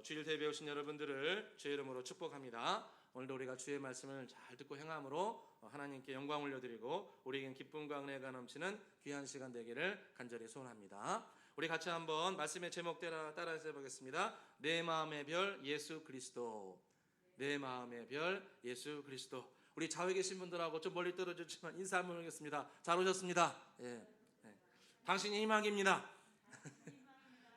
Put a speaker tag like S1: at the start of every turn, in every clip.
S1: 주일 예배 오신 여러분들을 주의 이름으로 축복합니다. 오늘도 우리가 주의 말씀을 잘 듣고 행함으로 하나님께 영광 올려드리고 우리에겐 기쁨과 은혜가 넘치는 귀한 시간 되기를 간절히 소원합니다. 우리 같이 한번 말씀의 제목대로 따라서 해보겠습니다. 내 마음의 별 예수 그리스도. 내 마음의 별 예수 그리스도. 우리 좌우에 계신 분들하고 좀 멀리 떨어졌지만 인사 한번 하겠습니다. 잘 오셨습니다. 예. 당신이 희망입니다.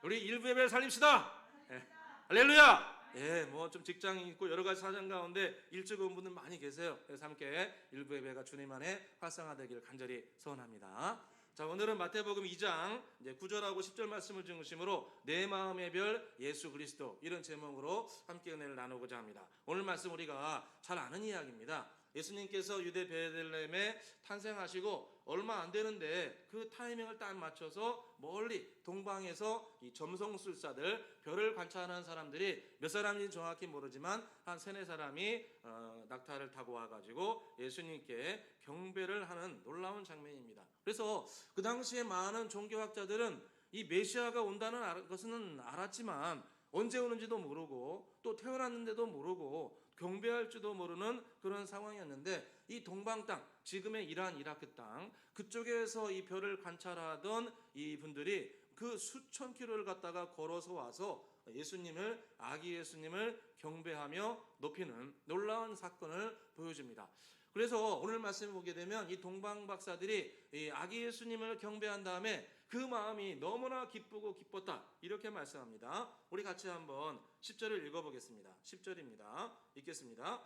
S1: 우리 일부 예배를 살립시다. 예. 할렐루야. 예, 뭐 좀 직장이 있고 여러 가지 사정 가운데 일찍 온 분들 많이 계세요. 그래서 함께 일부 예배가 주님 안에 활성화되기를 간절히 소원합니다. 자, 오늘은 마태복음 2장 이제 9절하고 10절 말씀을 중심으로 내 마음의 별 예수 그리스도 이런 제목으로 함께 은혜를 나누고자 합니다. 오늘 말씀 우리가 잘 아는 이야기입니다. 예수님께서 유대 베들레헴에 탄생하시고 얼마 안 되는데 그 타이밍을 딱 맞춰서 멀리 동방에서 이 점성술사들 별을 관찰하는 사람들이 몇 사람인지 정확히 모르지만 한 3-4사람이 낙타를 타고 와가지고 예수님께 경배를 하는 놀라운 장면입니다. 그래서 그 당시에 많은 종교학자들은 이 메시아가 온다는 것은 알았지만 언제 오는지도 모르고 또 태어났는데도 모르고 경배할 줄도 모르는 그런 상황이었는데 이 동방 땅, 지금의 이란, 이라크 땅 그쪽에서 이 별을 관찰하던 이 분들이 그 수천 킬로를 갖다가 걸어서 와서 예수님을, 아기 예수님을 경배하며 높이는 놀라운 사건을 보여줍니다. 그래서 오늘 말씀을 보게 되면 이 동방 박사들이 이 아기 예수님을 경배한 다음에 그 마음이 너무나 기쁘고 기뻤다 이렇게 말씀합니다. 우리 같이 한번 10절을 읽어보겠습니다. 10절입니다. 읽겠습니다.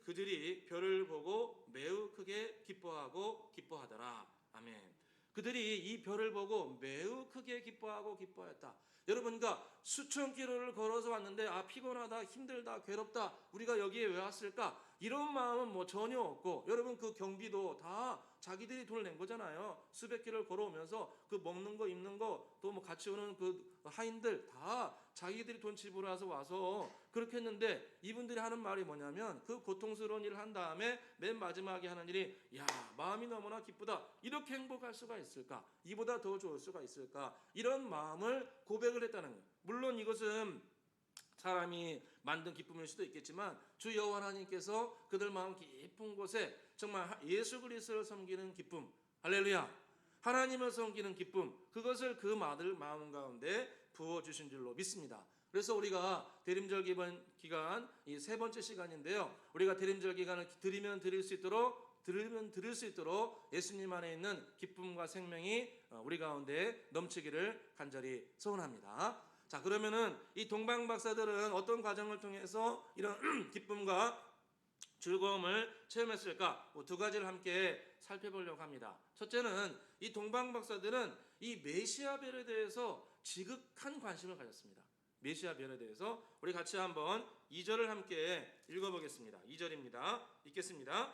S1: 그들이 별을 보고 매우 크게 기뻐하고 기뻐하더라. 아멘. 그들이 이 별을 보고 매우 크게 기뻐하고 기뻐했다. 여러분, 그러니까 수천 킬로를 걸어서 왔는데 피곤하다, 힘들다, 괴롭다, 우리가 여기에 왜 왔을까? 이런 마음은 뭐 전혀 없고, 여러분 그 경비도 다 자기들이 돈을 낸 거잖아요. 수백 킬로를 걸어오면서 그 먹는 거, 입는 거, 또 뭐 같이 오는 그 하인들 다 자기들이 돈 지불해서 와서 그렇게 했는데 이분들이 하는 말이 뭐냐면 그 고통스러운 일을 한 다음에 맨 마지막에 하는 일이 야, 마음이 너무나 기쁘다. 이렇게 행복할 수가 있을까? 이보다 더 좋을 수가 있을까? 이런 마음을 고백을 했다는 거예요. 물론 이것은 사람이 만든 기쁨일 수도 있겠지만 주 여호와 하나님께서 그들 마음 깊은 곳에 정말 예수 그리스도를 섬기는 기쁨, 할렐루야, 하나님을 섬기는 기쁨, 그것을 그 마음 가운데 부어주신 줄로 믿습니다. 그래서 우리가 대림절 기간 이 3번째 시간인데요, 우리가 대림절 기간을 들으면 들을 수 있도록 예수님 안에 있는 기쁨과 생명이 우리 가운데 넘치기를 간절히 소원합니다. 자, 그러면은 이 동방 박사들은 어떤 과정을 통해서 이런 기쁨과 즐거움을 체험했을까? 2가지를 함께 살펴보려고 합니다. 첫째는 이 동방 박사들은 이 메시아 별에 대해서 지극한 관심을 가졌습니다. 메시아 별에 대해서 우리 같이 한번 2절을 함께 읽어보겠습니다. 2절입니다. 읽겠습니다.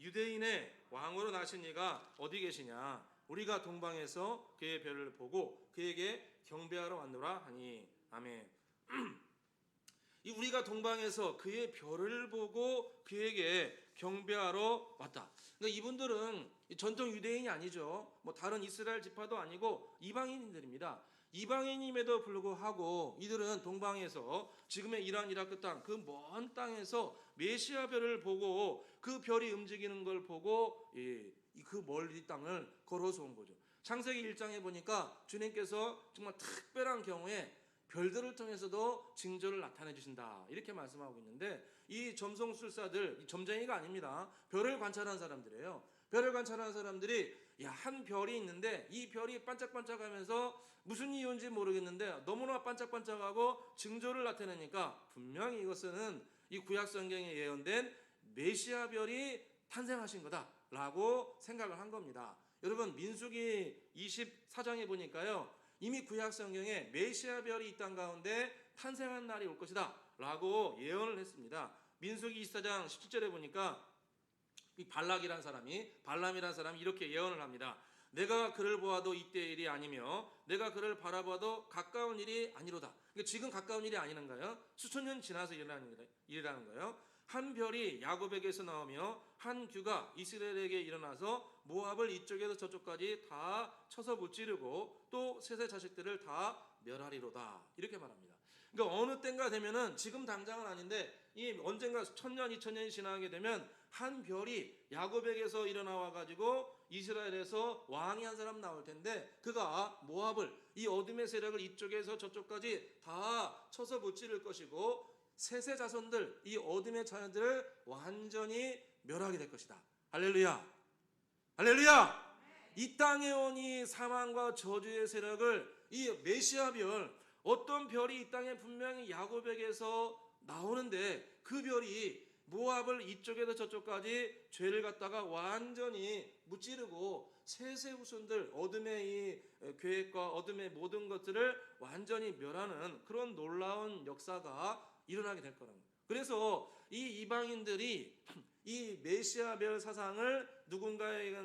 S1: 유대인의 왕으로 나신 이가 어디 계시냐? 우리가 동방에서 그의 별을 보고 그에게 경배하러 왔노라 하니. 아멘. 이 우리가 동방에서 그의 별을 보고 그에게 경배하러 왔다. 그러니까 이분들은 전통 유대인이 아니죠. 뭐 다른 이스라엘 지파도 아니고 이방인들입니다. 이방인임에도 불구하고 이들은 동방에서 지금의 이란, 이라크 땅, 그 먼 땅에서 메시아 별을 보고 그 별이 움직이는 걸 보고 그 멀리 땅을 걸어서 온 거죠. 창세기 1장에 보니까 주님께서 정말 특별한 경우에 별들을 통해서도 징조를 나타내 주신다 이렇게 말씀하고 있는데, 이 점성술사들, 점쟁이가 아닙니다. 별을 관찰하는 사람들이에요. 별을 관찰하는 사람들이 한 별이 있는데 이 별이 반짝반짝하면서 무슨 이유인지 모르겠는데 너무나 반짝반짝하고 징조를 나타내니까 분명히 이것은 이 구약 성경에 예언된 메시아 별이 탄생하신 거다라고 생각을 한 겁니다. 여러분, 민수기 24장에 보니까요, 이미 구약 성경에 메시아 별이 이 땅 가운데 탄생한 날이 올 것이다 라고 예언을 했습니다. 민수기 24장 17절에 보니까 이 발람이라는 사람이 이렇게 예언을 합니다. 내가 그를 보아도 이때의 일이 아니며 내가 그를 바라봐도 가까운 일이 아니로다. 그러니까 지금 가까운 일이 아니는가요? 수천 년 지나서 일이라는 거예요. 한 별이 야곱에게서 나오며 한 규가 이스라엘에게 일어나서 모압을 이쪽에서 저쪽까지 다 쳐서 무찌르고 또 셋의 자식들을 다 멸하리로다 이렇게 말합니다. 그러니까 어느 때인가 되면은 지금 당장은 아닌데 이 언젠가 1000년 2000년이 지나게 되면 한 별이 야곱에게서 일어나와 가지고 이스라엘에서 왕이 한 사람 나올 텐데 그가 모압을 이 어둠의 세력을 이쪽에서 저쪽까지 다 쳐서 무찌를 것이고 셋의 자손들 이 어둠의 자녀들을 완전히 멸하게 될 것이다. 할렐루야. 할렐루야. 이 땅에 온 이 사망과 저주의 세력을 이 메시아 별 어떤 별이 이 땅에 분명히 야곱에게서 나오는데 그 별이 모압을 이쪽에서 저쪽까지 죄를 갖다가 완전히 무찌르고 셋의 후손들 어둠의 이 계획과 어둠의 모든 것들을 완전히 멸하는 그런 놀라운 역사가 일어나게 될 거라는 거예요. 그래서 이 이방인들이 이 메시아별 사상을 누군가에게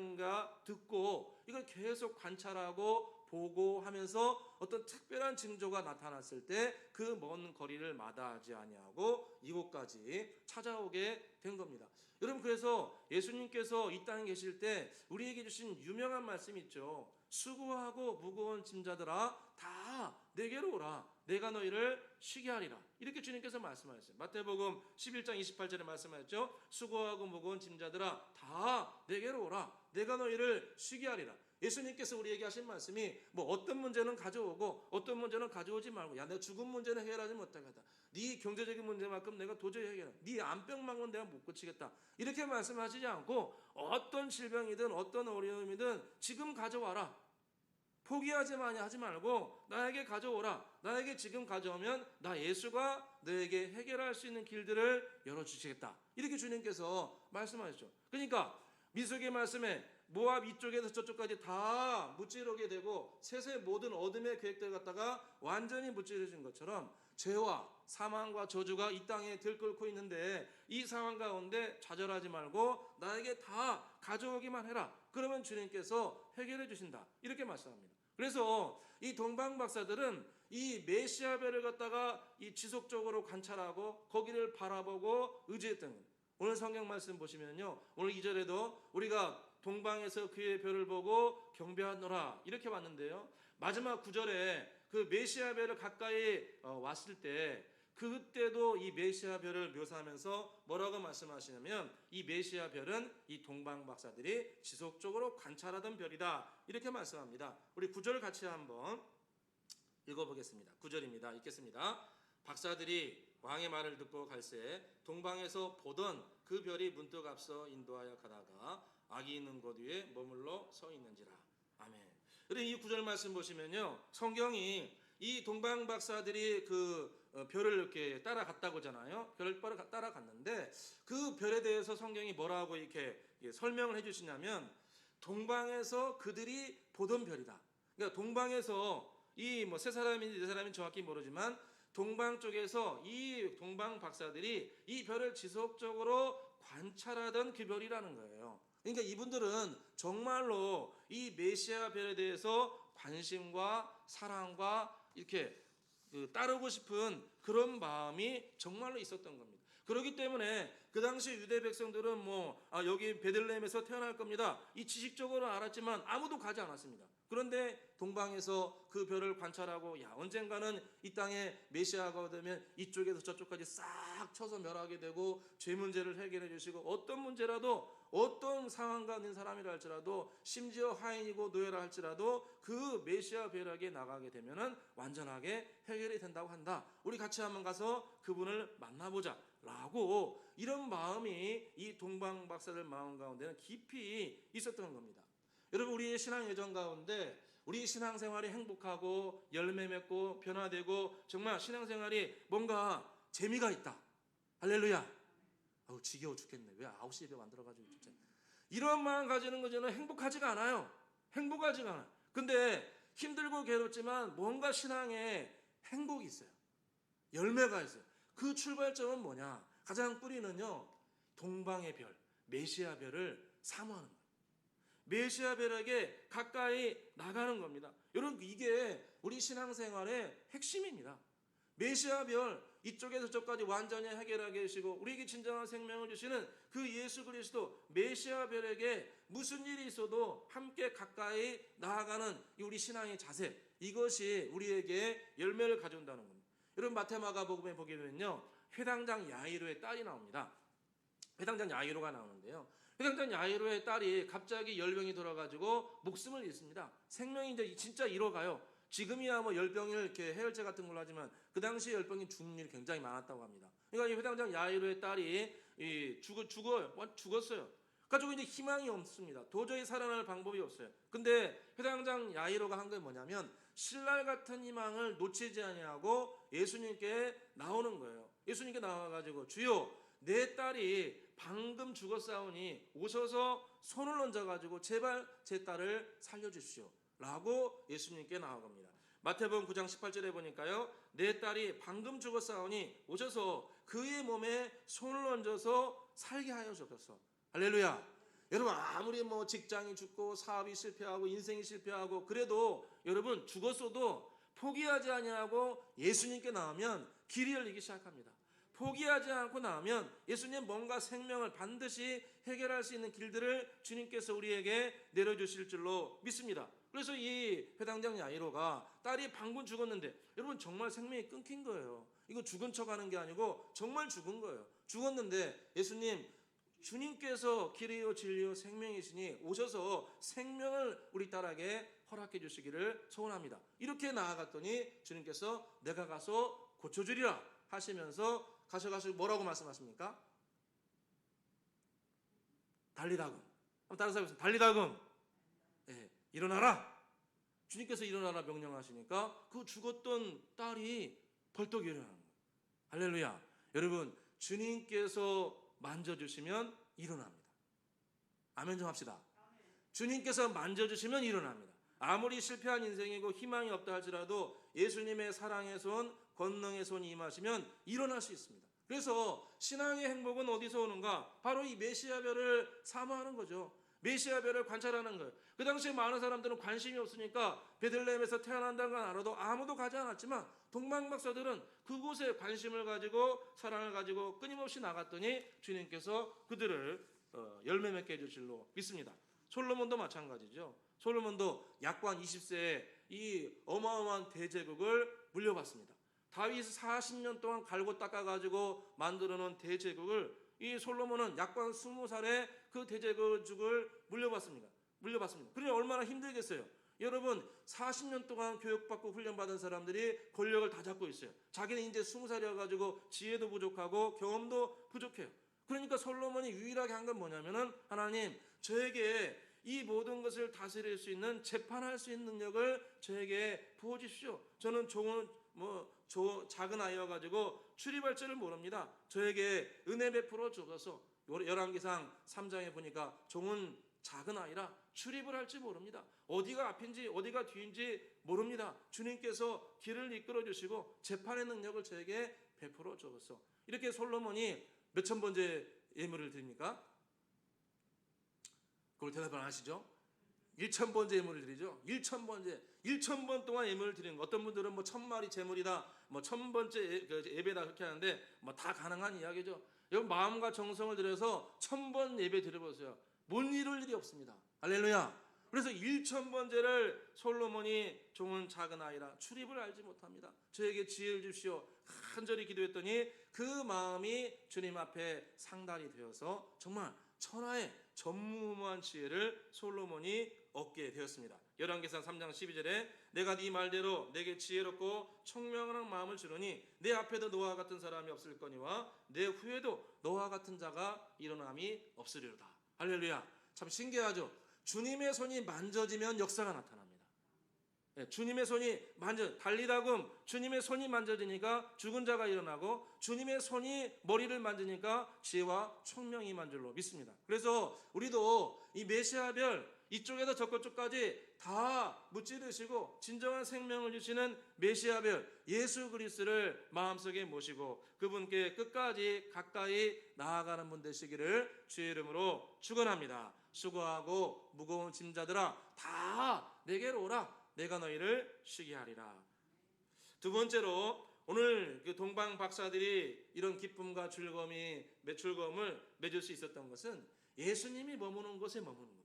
S1: 듣고 이걸 계속 관찰하고 보고 하면서 어떤 특별한 징조가 나타났을 때 그 먼 거리를 마다하지 아니하고 이곳까지 찾아오게 된 겁니다. 여러분, 그래서 예수님께서 이 땅에 계실 때 우리에게 주신 유명한 말씀이 있죠. 수고하고 무거운 짐자들아 다 내게로 오라. 내가 너희를 쉬게 하리라. 이렇게 주님께서 말씀하셨어요. 마태복음 11장 28절에 말씀하셨죠. 수고하고 무거운 짐자들아 다 내게로 오라. 내가 너희를 쉬게 하리라. 예수님께서 우리에게 하신 말씀이 뭐 어떤 문제는 가져오고 어떤 문제는 가져오지 말고, 야, 내가 죽은 문제는 해결하지 못하겠다. 네 경제적인 문제만큼 내가 도저히 해결해. 네 안병만은 내가 못 고치겠다. 이렇게 말씀하시지 않고 어떤 질병이든 어떤 어려움이든 지금 가져와라. 포기하지 하지 말고 나에게 가져오라. 나에게 지금 가져오면 나 예수가 너에게 해결할 수 있는 길들을 열어주시겠다. 이렇게 주님께서 말씀하셨죠. 그러니까 민수기 말씀에 모압 이쪽에서 저쪽까지 다 무찌르게 되고 셋의 모든 어둠의 계획들 갖다가 완전히 무찌르신 것처럼 죄와 사망과 저주가 이 땅에 들끓고 있는데 이 상황 가운데 좌절하지 말고 나에게 다 가져오기만 해라. 그러면 주님께서 해결해 주신다. 이렇게 말씀합니다. 그래서 이 동방 박사들은 이 메시아별을 갖다가 이 지속적으로 관찰하고 거기를 바라보고 의지했던 거예요. 오늘 성경 말씀 보시면요, 오늘 2절에도 우리가 동방에서 그의 별을 보고 경배하노라 이렇게 왔는데요, 마지막 9절에 그 메시아 별을 가까이 왔을 때 그때도 이 메시아 별을 묘사하면서 뭐라고 말씀하시냐면 이 메시아 별은 이 동방 박사들이 지속적으로 관찰하던 별이다 이렇게 말씀합니다. 우리 9절 같이 한번 읽어보겠습니다. 9절입니다. 읽겠습니다. 박사들이 왕의 말을 듣고 갈새 동방에서 보던 그 별이 문득 앞서 인도하여 가다가 악이 있는 곳 위에 머물러 서 있는지라. 아멘. 그리고 이 9절 말씀 보시면요, 성경이 이 동방 박사들이 그 별을 이렇게 따라갔다고 하잖아요. 별을 따라갔는데 그 별에 대해서 성경이 뭐라고 이렇게 설명을 해주시냐면 동방에서 그들이 보던 별이다. 그러니까 동방에서 이 뭐 세 사람인지 네 사람인지 정확히 모르지만 동방 쪽에서 이 동방 박사들이 이 별을 지속적으로 관찰하던 그 별이라는 거예요. 그러니까 이분들은 정말로 이 메시아 별에 대해서 관심과 사랑과 이렇게 따르고 싶은 그런 마음이 정말로 있었던 겁니다. 그렇기 때문에 그 당시 유대 백성들은 여기 베들레헴에서 태어날 겁니다. 이 지식적으로 알았지만 아무도 가지 않았습니다. 그런데 동방에서 그 별을 관찰하고 언젠가는 이 땅에 메시아가 되면 이쪽에서 저쪽까지 싹 쳐서 멸하게 되고 죄 문제를 해결해 주시고 어떤 문제라도 어떤 상황가 있는 사람이라 할지라도 심지어 하인이고 노예라 할지라도 그 메시아 벼락에 나가게 되면은 완전하게 해결이 된다고 한다. 우리 같이 한번 가서 그분을 만나보자 라고 이런 마음이 이 동방 박사들 마음 가운데는 깊이 있었던 겁니다. 여러분, 우리의 신앙 여정 가운데 우리 신앙생활이 행복하고 열매 맺고 변화되고 정말 신앙생활이 뭔가 재미가 있다. 할렐루야. 지겨워 죽겠네. 왜 9시 예배 만들어가지고 진짜. 이런 마음 가지는 것은 행복하지가 않아요. 행복하지가 않아요. 근데 힘들고 괴롭지만 뭔가 신앙에 행복이 있어요. 열매가 있어요. 그 출발점은 뭐냐? 가장 뿌리는요, 동방의 별, 메시아 별을 사모하는 거예요. 메시아 별에게 가까이 나가는 겁니다. 여러분, 이게 우리 신앙생활의 핵심입니다. 메시아 별, 이쪽에서 저까지 완전히 해결하게 해주시고 우리에게 진정한 생명을 주시는 그 예수 그리스도 메시아 별에게 무슨 일이 있어도 함께 가까이 나아가는 우리 신앙의 자세, 이것이 우리에게 열매를 가져온다는 겁니다. 여러분 마태 마가복음에 보게 되면요, 회당장 야이로의 딸이 나옵니다. 회당장 야이로가 나오는데요, 회당장 야이로의 딸이 갑자기 열병이 돌아가지고 목숨을 잃습니다. 생명이 이제 진짜 잃어가요. 지금이야 뭐 열병을 이렇게 해열제 같은 걸로 하지만 그 당시 열병이 죽는 일이 굉장히 많았다고 합니다. 그러니까 이 회당장 야이로의 딸이 죽었어요. 가지고 이제 희망이 없습니다. 도저히 살아날 방법이 없어요. 근데 회당장 야이로가 한 게 뭐냐면 신랄 같은 희망을 놓치지 아니하고 예수님께 나오는 거예요. 예수님께 나와가지고 주여, 내 딸이 방금 죽었사오니 오셔서 손을 얹어가지고 제발 제 딸을 살려주시오 라고 예수님께 나아갑니다. 마태복음 9장 18절에 보니까요, 내 딸이 방금 죽었사오니 오셔서 그의 몸에 손을 얹어서 살게 하여 주옵소서. 할렐루야. 여러분 아무리 뭐 직장이 죽고 사업이 실패하고 인생이 실패하고 그래도 여러분 죽었어도 포기하지 아니하고 예수님께 나오면 길이 열리기 시작합니다. 포기하지 않고 나오면 예수님 뭔가 생명을 반드시 해결할 수 있는 길들을 주님께서 우리에게 내려주실 줄로 믿습니다. 그래서 이 회당장 야이로가 딸이 방금 죽었는데 여러분 정말 생명이 끊긴 거예요. 이거 죽은 척하는 게 아니고 정말 죽은 거예요. 죽었는데 예수님, 주님께서 길이요 진리요 생명이시니 오셔서 생명을 우리 딸에게 허락해 주시기를 소원합니다. 이렇게 나아갔더니 주님께서 내가 가서 고쳐주리라 하시면서 가셔가지고 뭐라고 말씀하십니까? 달리다금. 한번 다른 사람 달리다금. 네, 일어나라. 주님께서 일어나라 명령하시니까 그 죽었던 딸이 벌떡 일어나는 거예요. 할렐루야. 여러분 주님께서 만져주시면 일어납니다. 아멘 좀 합시다. 주님께서 만져주시면 일어납니다. 아무리 실패한 인생이고 희망이 없다 할지라도 예수님의 사랑의 손, 권능의 손이 임하시면 일어날 수 있습니다. 그래서 신앙의 행복은 어디서 오는가? 바로 이 메시아별을 사모하는 거죠. 메시아별을 관찰하는 거예요. 그 당시에 많은 사람들은 관심이 없으니까 베들레헴에서 태어난다는 건 알아도 아무도 가지 않았지만 동방박사들은 그곳에 관심을 가지고 사랑을 가지고 끊임없이 나갔더니 주님께서 그들을 열매 맺게 해줄 줄로 믿습니다. 솔로몬도 마찬가지죠. 솔로몬도 약관 20세에 이 어마어마한 대제국을 물려받습니다. 다윗이 40년 동안 갈고 닦아가지고 만들어놓은 대제국을 이 솔로몬은 약관 20살에 그 대제국을 물려받습니다. 그러니 얼마나 힘들겠어요. 여러분 40년 동안 교육받고 훈련받은 사람들이 권력을 다 잡고 있어요. 자기는 이제 20살이어가지고 지혜도 부족하고 경험도 부족해요. 그러니까 솔로몬이 유일하게 한 건 뭐냐면은 하나님, 저에게 이 모든 것을 다스릴 수 있는 재판할 수 있는 능력을 저에게 부어주십시오. 저는 작은 아이여가지고 출입할 줄을 모릅니다. 저에게 은혜 베풀어 주옵소서. 열왕기상 3장에 보니까 종은 작은 아이라 출입을 할지 모릅니다. 어디가 앞인지 어디가 뒤인지 모릅니다. 주님께서 길을 이끌어 주시고 재판의 능력을 저에게 베풀어 주옵소서. 이렇게 솔로몬이 몇천 번째 예물을 드립니까? 그걸 대답을 안 하시죠? 1,000번째 예물을 드리죠. 1,000번 동안 예물을 드리는 거. 어떤 분들은 뭐 1,000마리 제물이다, 뭐 1,000번째 예배다 그렇게 하는데 뭐 다 가능한 이야기죠. 여러분 마음과 정성을 들여서 1,000번 예배 드려보세요. 못 이룰 일이 없습니다. 할렐루야. 그래서 1,000번째를 솔로몬이 종은 작은 아이라 출입을 알지 못합니다. 저에게 지혜를 주시오. 간절히 기도했더니 그 마음이 주님 앞에 상달이 되어서 정말 천하의 전무후무한 지혜를 솔로몬이 얻게 되었습니다. 열왕기상 3장 12절에 내가 네 말대로 내게 지혜롭고 총명한 마음을 주노니 내 앞에도 너와 같은 사람이 없을 거니와 내 후에도 너와 같은 자가 일어남이 없으리로다. 할렐루야. 참 신기하죠. 주님의 손이 만져지면 역사가 나타납니다. 주님의 손이 달리다금 주님의 손이 만져지니까 죽은 자가 일어나고 주님의 손이 머리를 만지니까 지혜와 총명이 임한 줄로 믿습니다. 그래서 우리도 이 메시아별 이쪽에서 저쪽까지 다 무찌르시고 진정한 생명을 주시는 메시아별 예수 그리스도를 마음속에 모시고 그분께 끝까지 가까이 나아가는 분 되시기를 주의 이름으로 축원합니다. 수고하고 무거운 짐자들아 다 내게로 오라. 내가 너희를 쉬게 하리라. 두 번째로 오늘 그 동방 박사들이 이런 기쁨과 즐거움을 맺을 수 있었던 것은 예수님이 머무는 곳에 머무는 겁니다.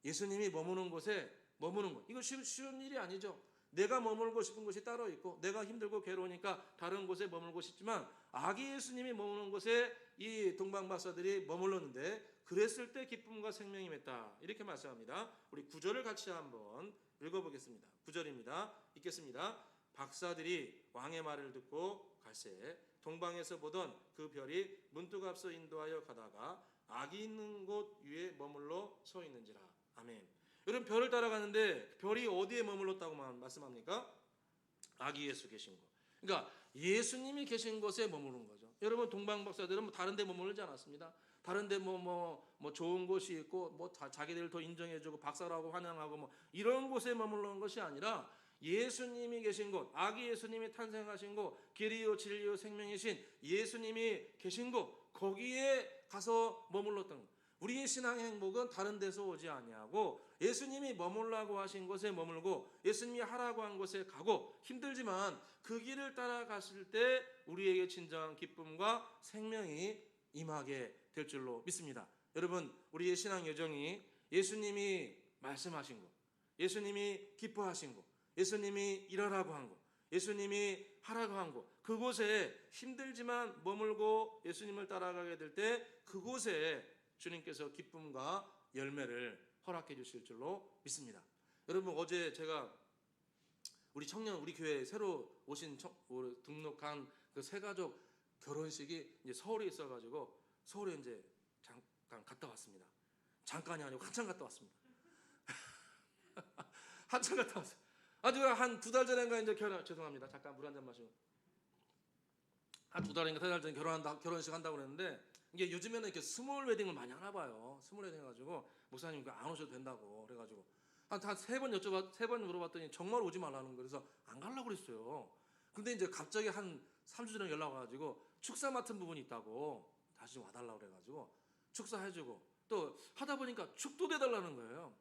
S1: 예수님이 머무는 곳에 머무는 것. 이거 쉬운 일이 아니죠. 내가 머물고 싶은 곳이 따로 있고 내가 힘들고 괴로우니까 다른 곳에 머물고 싶지만 아기 예수님이 머무는 곳에 이 동방박사들이 머물렀는데 그랬을 때 기쁨과 생명이 맺다 이렇게 말씀합니다. 우리 9절을 같이 한번 읽어보겠습니다. 9절입니다. 읽겠습니다. 박사들이 왕의 말을 듣고 갈새 동방에서 보던 그 별이 문득 앞서 인도하여 가다가 악이 있는 곳 위에 머물러 서 있는지라. 아멘. 여러분 별을 따라가는데 별이 어디에 머물렀다고 말씀합니까? 아기 예수 계신 곳. 그러니까 예수님이 계신 곳에 머무른 거죠. 여러분 동방 박사들은 뭐 다른 데 머물지 않았습니다. 다른 데 뭐 좋은 곳이 있고 뭐 자기들 더 인정해주고 박사라고 환영하고 뭐 이런 곳에 머무른 것이 아니라 예수님이 계신 곳, 아기 예수님이 탄생하신 곳, 길이요 진리요 생명이신 예수님이 계신 곳, 거기에 가서 머물렀던 것. 우리의 신앙의 행복은 다른 데서 오지 아니하고 예수님이 머물라고 하신 곳에 머물고 예수님이 하라고 한 곳에 가고 힘들지만 그 길을 따라갔을 때 우리에게 진정한 기쁨과 생명이 임하게 될 줄로 믿습니다. 여러분 우리의 신앙 여정이 예수님이 말씀하신 곳, 예수님이 기뻐하신 곳, 예수님이 일하라고 한 곳, 예수님이 하라고 한 곳, 그곳에 힘들지만 머물고 예수님을 따라가게 될 때 그곳에 주님께서 기쁨과 열매를 허락해 주실 줄로 믿습니다. 여러분 어제 제가 우리 교회에 새로 오신 등록한 그 새 가족 결혼식이 이제 서울에 있어가지고 서울에 이제 잠깐 갔다 왔습니다. 잠깐이 아니고 한참 갔다 왔습니다. 한참 갔다 왔어요. 아주 한 2달 전인가 이제 죄송합니다. 잠깐 물 한 잔 마시고 한 2달인가 3달 전에 결혼식 한다고 그랬는데 이게 요즘에는 이렇게 스몰 웨딩을 많이 하나 봐요. 스몰 웨딩 해가지고 목사님 안 오셔도 된다고 그래가지고 한 3번 물어봤더니 정말 오지 말라는 거예요. 그래서 안 가려고 그랬어요. 근데 이제 갑자기 한 3주 전에 연락 와가지고 축사 맡은 부분이 있다고 다시 좀 와달라고 그래가지고 축사해주고 또 하다 보니까 축도도 해달라는 거예요.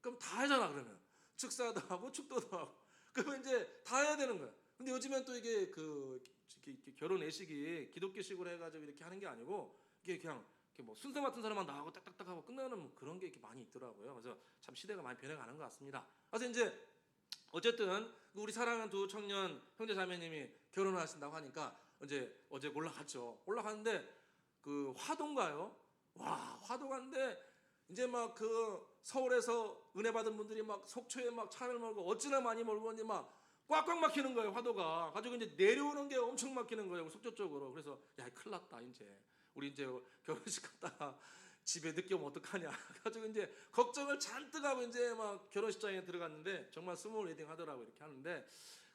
S1: 그럼 다 하잖아. 그러면 축사도 하고 축도도 하고 그러면 이제 다 해야 되는 거예요. 근데 요즘엔 또 이게 결혼 예식이 기독교식으로 해가지고 이렇게 하는 게 아니고 이게 그냥 뭐 순서 맡은 사람만 나하고 딱딱딱 하고 끝나는 뭐 그런 게 이렇게 많이 있더라고요. 그래서 참 시대가 많이 변해가는 것 같습니다. 그래서 이제 어쨌든 우리 사랑하는 두 청년 형제 자매님이 결혼하신다고 하니까 이제 어제 올라갔는데 그 화도인가요? 와 화도 갔는데 이제 막 그 서울에서 은혜 받은 분들이 막 속초에 막 차를 몰고 어찌나 많이 몰고 이제 막 꽉꽉 막히는 거예요. 화도가 가지고 이제 내려오는 게 엄청 막히는 거예요. 속초 쪽으로. 그래서 야 큰일 났다 이제 우리 이제 결혼식 갔다가 집에 늦게 오면 어떡하냐 가지고 이제 걱정을 잔뜩 하고 이제 막 결혼식장에 들어갔는데 정말 스몰 웨딩 하더라고 이렇게 하는데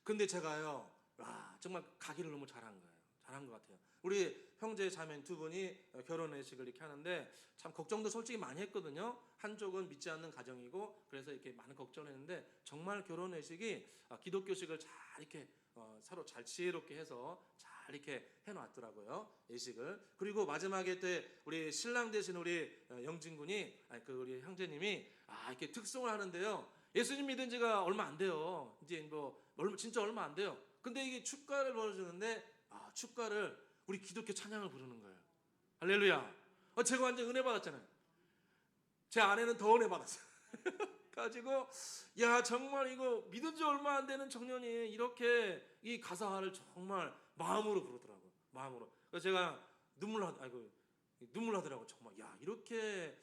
S1: 근데 제가요 와 정말 가기를 너무 잘한 거예요. 잘한 것 같아요. 우리 형제 자매 두 분이 결혼회식을 이렇게 하는데 참 걱정도 솔직히 많이 했거든요. 한쪽은 믿지 않는 가정이고 그래서 이렇게 많은 걱정을 했는데 정말 결혼회식이 기독교식을 잘 이렇게 서로 잘 지혜롭게 해서 잘 이렇게 해놨더라고요. 예식을. 그리고 마지막에 때 우리 신랑 되신 우리 영진 군이 우리 형제님이 이렇게 특송을 하는데요. 예수님 믿은 지가 얼마 안 돼요. 이제 뭐 진짜 얼마 안 돼요. 근데 이게 축가를 불러주는데 축가를 우리 기독교 찬양을 부르는 거예요. 할렐루야. 제가 완전 은혜 받았잖아요. 제 아내는 더 은혜 받았어요. 가지고 야 정말 이거 믿은 지 얼마 안 되는 청년이 이렇게 이 가사를 정말 마음으로 부르더라고요. 마음으로. 그래서 제가 눈물 나더라고요. 정말 야 이렇게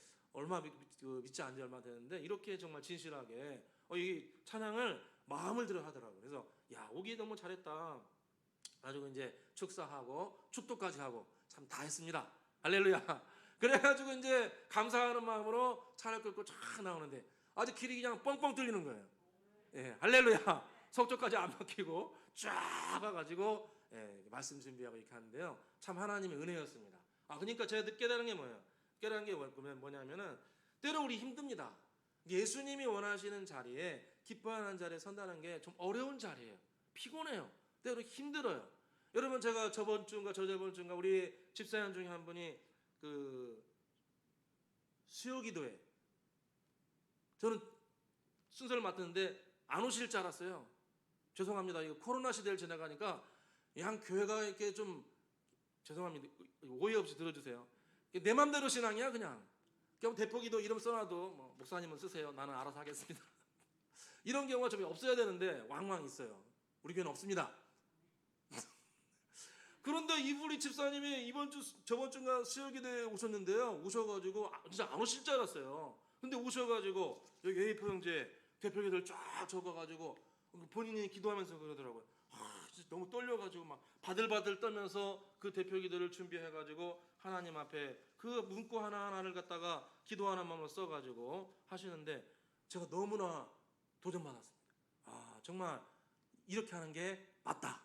S1: 믿지 않은 지 얼마 됐는데 이렇게 정말 진실하게 이 찬양을 마음을 들여 하더라고요. 그래서 야 오기 너무 잘했다. 가지고 이제 축사하고 축도까지 하고 참 다 했습니다. 할렐루야. 그래가지고 이제 감사하는 마음으로 차를 끌고 쫙 나오는데 아주 길이 그냥 뻥뻥 뚫리는 거예요. 예, 할렐루야. 속초까지 안 막히고 쫙 가가지고 말씀 준비하고 이렇게 하는데요. 참 하나님의 은혜였습니다. 그러니까 제가 깨달은 게 뭐예요? 깨달은 게 뭐냐면은 때로 우리 힘듭니다. 예수님이 원하시는 자리에 기뻐하는 자리에 선다는 게 좀 어려운 자리예요. 피곤해요. 때로 힘들어요. 여러분 제가 저번 주인가 우리 집사님 중에 한 분이 그 수요기도회 저는 순서를 맡았는데 안 오실 줄 알았어요. 죄송합니다. 이거 코로나 시대를 지나가니까 양 교회가 이렇게 좀 죄송합니다. 오해 없이 들어주세요. 내 맘대로 신앙이야 그냥. 대포기도 이름 써놔도 뭐 목사님은 쓰세요. 나는 알아서 하겠습니다. 이런 경우가 좀 없어야 되는데 왕왕 있어요. 우리 교회는 없습니다. 그런데 이분이 집사님이 저번 주인가 수요기대에 오셨는데요. 오셔가지고 진짜 안 오실 줄 알았어요. 근데 오셔가지고 여기 A4 형제 대표기들 쫙 적어가지고 본인이 기도하면서 그러더라고요. 진짜 너무 떨려가지고 막 바들바들 떨면서 그 대표기들을 준비해가지고 하나님 앞에 그 문구 하나하나를 갖다가 기도 하나 마음으로 써가지고 하시는데 제가 너무나 도전받았습니다. 정말 이렇게 하는 게 맞다.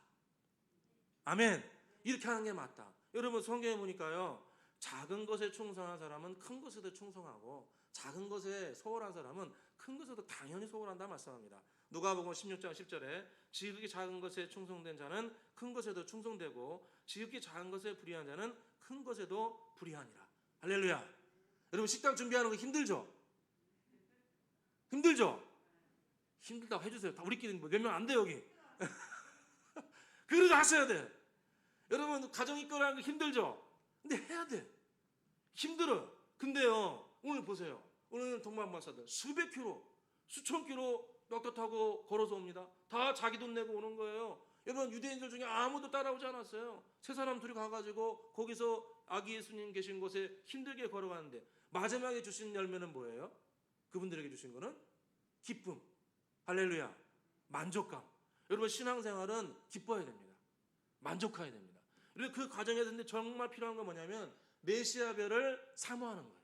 S1: 아멘. 이렇게 하는 게 맞다. 여러분 성경에 보니까요, 작은 것에 충성한 사람은 큰 것에도 충성하고 작은 것에 소홀한 사람은 큰 것에도 당연히 소홀한다 말씀합니다. 누가복음 16장 10절에 지극히 작은 것에 충성된 자는 큰 것에도 충성되고 지극히 작은 것에 불의한 자는 큰 것에도 불의하니라. 할렐루야. 여러분 식당 준비하는 거 힘들죠? 힘들죠? 힘들다고 해주세요. 다 우리끼리 몇 명 안 돼 여기. 그래도 하셔야 돼. 여러분 가정 이끌어가는 거 힘들죠? 근데 해야 돼. 힘들어요. 근데요 오늘 보세요. 오늘 동방박사들 수백 킬로 수천 킬로 넉넉 타고 걸어서 옵니다. 다 자기 돈 내고 오는 거예요. 여러분 유대인들 중에 아무도 따라오지 않았어요. 세 사람 둘이 가가지고 거기서 아기 예수님 계신 곳에 힘들게 걸어가는데 마지막에 주신 열매는 뭐예요? 그분들에게 주신 거는 기쁨. 할렐루야. 만족감. 여러분 신앙생활은 기뻐야 됩니다. 만족해야 됩니다. 그리고 그 과정에서 정말 필요한 건 뭐냐면 메시아별을 사모하는 거예요.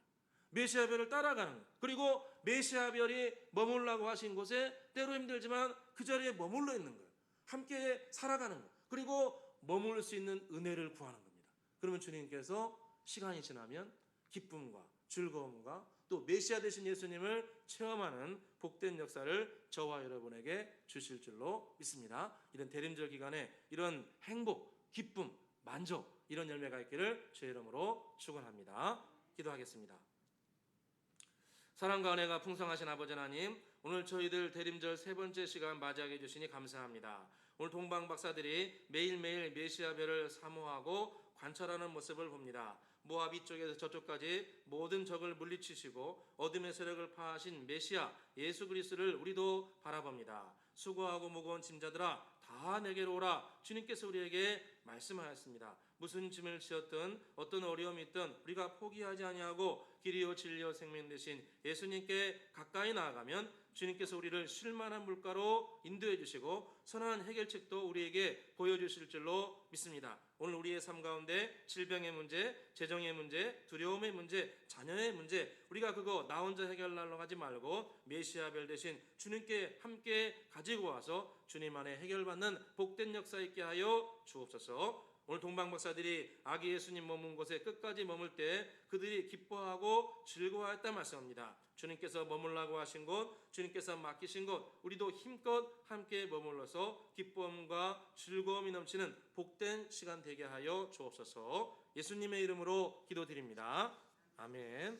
S1: 메시아별을 따라가는 거예요. 그리고 메시아별이 머물라고 하신 곳에 때로 힘들지만 그 자리에 머물러 있는 거예요. 함께 살아가는 거예요. 그리고 머물 수 있는 은혜를 구하는 겁니다. 그러면 주님께서 시간이 지나면 기쁨과 즐거움과 또 메시아 되신 예수님을 체험하는 복된 역사를 저와 여러분에게 주실 줄로 믿습니다. 이런 대림절 기간에 이런 행복, 기쁨, 만족 이런 열매가 있기를 주의 이름으로 축원합니다. 기도하겠습니다. 사랑과 은혜가 풍성하신 아버지 하나님, 오늘 저희들 대림절 세 번째 시간 맞이하게 해주시니 감사합니다. 오늘 동방박사들이 매일매일 메시아별을 사모하고 관찰하는 모습을 봅니다. 모압 이쪽에서 저쪽까지 모든 적을 물리치시고 어둠의 세력을 파하신 메시아 예수 그리스도를 우리도 바라봅니다. 수고하고 무거운 짐자들아 다 내게로 오라. 주님께서 우리에게 말씀하였습니다. 무슨 짐을 지었든 어떤 어려움이 있든 우리가 포기하지 아니하고 길이요 진리요 생명 되신 예수님께 가까이 나아가면 주님께서 우리를 쉴만한 물가로 인도해 주시고 선한 해결책도 우리에게 보여주실 줄로 믿습니다. 오늘 우리의 삶 가운데 질병의 문제, 재정의 문제, 두려움의 문제, 자녀의 문제 우리가 그거 나 혼자 해결하려고 하지 말고 메시아별 대신 주님께 함께 가지고 와서 주님 안에 해결받는 복된 역사 있게 하여 주옵소서. 오늘 동방박사들이 아기 예수님 머문 곳에 끝까지 머물 때 그들이 기뻐하고 즐거워했다 말씀합니다. 주님께서 머물라고 하신 곳, 주님께서 맡기신 곳 우리도 힘껏 함께 머물러서 기쁨과 즐거움이 넘치는 복된 시간 되게 하여 주옵소서. 예수님의 이름으로 기도드립니다. 아멘.